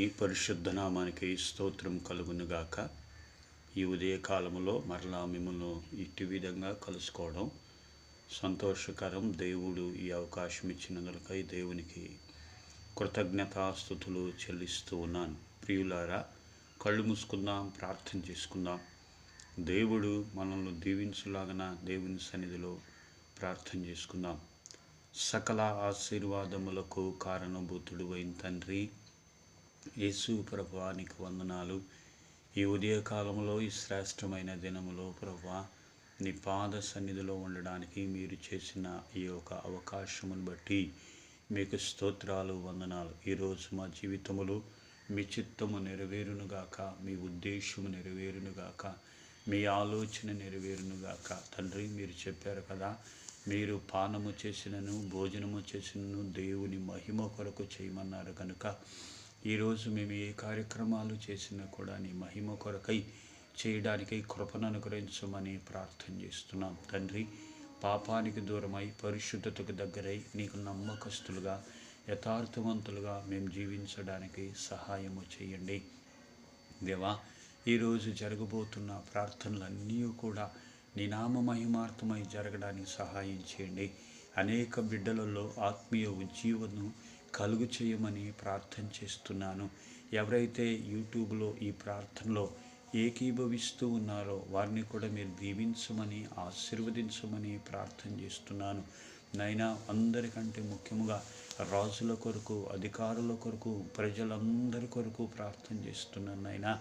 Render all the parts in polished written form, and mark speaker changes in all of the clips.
Speaker 1: పరిశుద్ధ నామానికి స్తోత్రం కలుగునుగాక. ఈ ఉదయకాలములో మరలా మిమ్మల్ని ఇట్టి విధంగా కలుసుకోవడం సంతోషకరం. దేవుడు ఈ అవకాశం ఇచ్చినందుకై దేవునికి కృతజ్ఞతాస్తుతులు చెల్లిస్తూ ఉన్నాను. ప్రియులారా, కళ్ళు మూసుకుందాం, ప్రార్థన చేసుకుందాం. దేవుడు మనల్ని దీవించులాగన దేవుని సన్నిధిలో ప్రార్థన చేసుకుందాం. సకల ఆశీర్వాదములకు కారణభూతుడు అయిన తండ్రి యేసు ప్రభువానికి వందనాలు. ఈ ఉదయకాలంలో ఈ శ్రేష్టమైన దినములో ప్రభువా, నీ పాద సన్నిధిలో ఉండడానికి మీరు చేసిన ఈ యొక్క అవకాశమును బట్టి మీకు స్తోత్రాలు, వందనాలు. ఈరోజు మా జీవితములో మీ చిత్తము నెరవేరునుగాక, మీ ఉద్దేశము నెరవేరునుగాక, మీ ఆలోచన నెరవేరునుగాక. తండ్రి, మీరు చెప్పారు కదా, మీరు పానము చేసినను భోజనము చేసినను దేవుని మహిమ కొరకు చేయమన్నారు కనుక ఈరోజు మేము ఏ కార్యక్రమాలు చేసినా కూడా నీ మహిమ కొరకై చేయడానికి కృపను అనుగ్రహించమని ప్రార్థన చేస్తున్నాం. తండ్రి, పాపానికి దూరమై పరిశుద్ధతకు దగ్గరై నీకు నమ్మకస్తులుగా యథార్థవంతులుగా మేము జీవించడానికి సహాయము చేయండి. దేవా, ఈరోజు జరగబోతున్న ప్రార్థనలన్నీ కూడా నీ నామ మహిమార్థమై జరగడానికి సహాయం చేయండి. అనేక బిడ్డలలో ఆత్మీయ ఉజ్జీవను కలుగు చేయమని ప్రార్థన చేస్తున్నాను. ఎవరైతే యూట్యూబ్లో ఈ ప్రార్థనలో ఏకీభవిస్తూ ఉన్నారో వారిని కూడా మీరు దీవించమని ఆశీర్వదించమని ప్రార్థన చేస్తున్నాను. నైనా, అందరికంటే ముఖ్యంగా రాజుల కొరకు, అధికారుల కొరకు, ప్రజలందరి కొరకు ప్రార్థన చేస్తున్నాను. నైనా,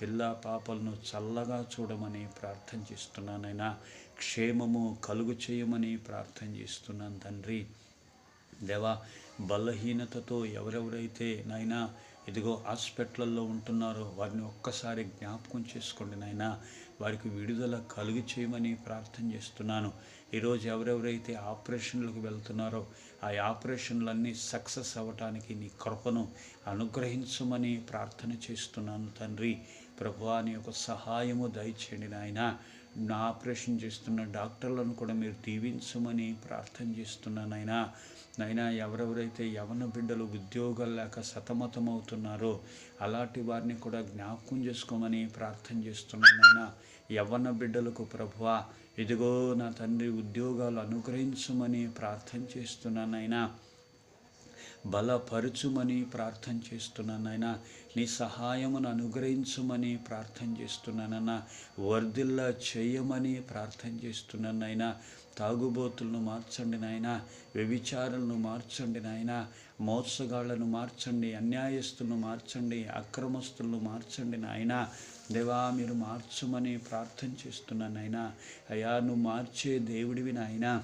Speaker 1: పిల్ల పాపలను చల్లగా చూడమని ప్రార్థన చేస్తున్నానైనా, క్షేమము కలుగు చేయమని ప్రార్థన చేస్తున్నాను. తండ్రి దేవా, బలహీనతతో ఎవరెవరైతే నైనా ఇదిగో హాస్పిటల్లో ఉంటున్నారో వారిని ఒక్కసారి జ్ఞాపకం చేసుకోండి నైనా, వారికి విడుదల కలుగు చేయమని ప్రార్థన చేస్తున్నాను. ఈరోజు ఎవరెవరైతే ఆపరేషన్లకు వెళ్తున్నారో ఆ ఆపరేషన్లన్నీ సక్సెస్ అవ్వటానికి నీ కృపను అనుగ్రహించమని ప్రార్థన చేస్తున్నాను. తండ్రి ప్రభువా, నీ యొక్క సహాయము దయచేయండి నాయన. నా ఆపరేషన్ చేస్తున్న డాక్టర్లను కూడా మీరు దీవించమని ప్రార్థన చేస్తున్నాను నైనా. ఎవరెవరైతే యవన బిడ్డలు ఉద్యోగాలు లేక సతమతమవుతున్నారో అలాంటి వారిని కూడా జ్ఞాపకం చేసుకోమని ప్రార్థన చేస్తున్నాను నైనా. యవన బిడ్డలకు ప్రభువా, ఇదిగో నా తండ్రి ఉద్యోగాలు అనుగ్రహించమని ప్రార్థన చేస్తున్నాను నైనా. బలపరచుమని ప్రార్థన చేస్తున్నానైనా. నీ సహాయమును అనుగ్రహించమని ప్రార్థన చేస్తున్నానన్నా. వర్ధిల్ల చేయమని ప్రార్థన చేస్తున్నానైనా. తాగుబోతులను మార్చండి నాయనా, వ్యభిచారులను మార్చండి నాయనా, మోసగాళ్లను మార్చండి, అన్యాయస్తులను మార్చండి, అక్రమస్తులను మార్చండి నాయనా. దేవా, మీరు మార్చమని ప్రార్థన చేస్తున్నానైనా. అయ్యా, నువ్వు మార్చే దేవుడివి నాయనా.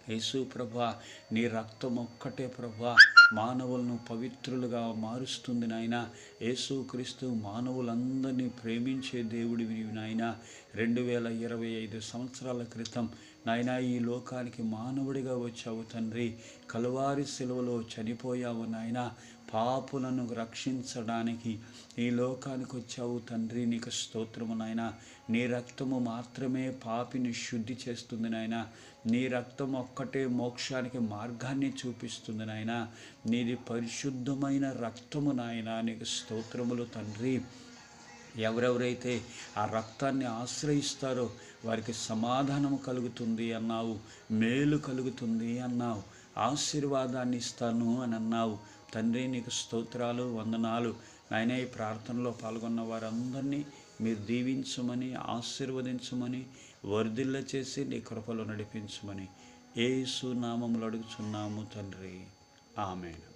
Speaker 1: యేసు ప్రభువా, నీ రక్తం ఒక్కటే ప్రభువా మానవులను పవిత్రులుగా మారుస్తుంది నాయన. యేసుక్రీస్తు మానవులందరినీ ప్రేమించే దేవుడివి నాయన. 2025 సంవత్సరాల క్రితం నాయన ఈ లోకానికి మానవుడిగా వచ్చావు తండ్రి. కలువారి శిలువలో చనిపోయావు నాయన. పాపులను రక్షించడానికి ఈ లోకానికి వచ్చావు తండ్రి. నీకు స్తోత్రము నాయన. నీ రక్తము మాత్రమే పాపిని శుద్ధి చేస్తుంది నాయన. నీ రక్తం ఒక్కటే మోక్షానికి మార్గాన్ని చూపిస్తుంది నాయన. నీది పరిశుద్ధమైన రక్తము నాయన. నీకు స్తోత్రములు తండ్రి. ఎవరెవరైతే ఆ రక్తాన్ని ఆశ్రయిస్తారో వారికి సమాధానం కలుగుతుంది అన్నావు, మేలు కలుగుతుంది అన్నావు, ఆశీర్వాదాన్ని ఇస్తాను అని అన్నావు తండ్రి. నీకు స్తోత్రాలు, వందనాలు నాయన. ఈ ప్రార్థనలో పాల్గొన్న వారందరినీ మీరు దీవించమని, ఆశీర్వదించమని, వర్ధిల్ల చేసి నీ కృపలో నడిపించమని యేసు నామములో అడుగుచున్నాము తండ్రి. ఆమేన్.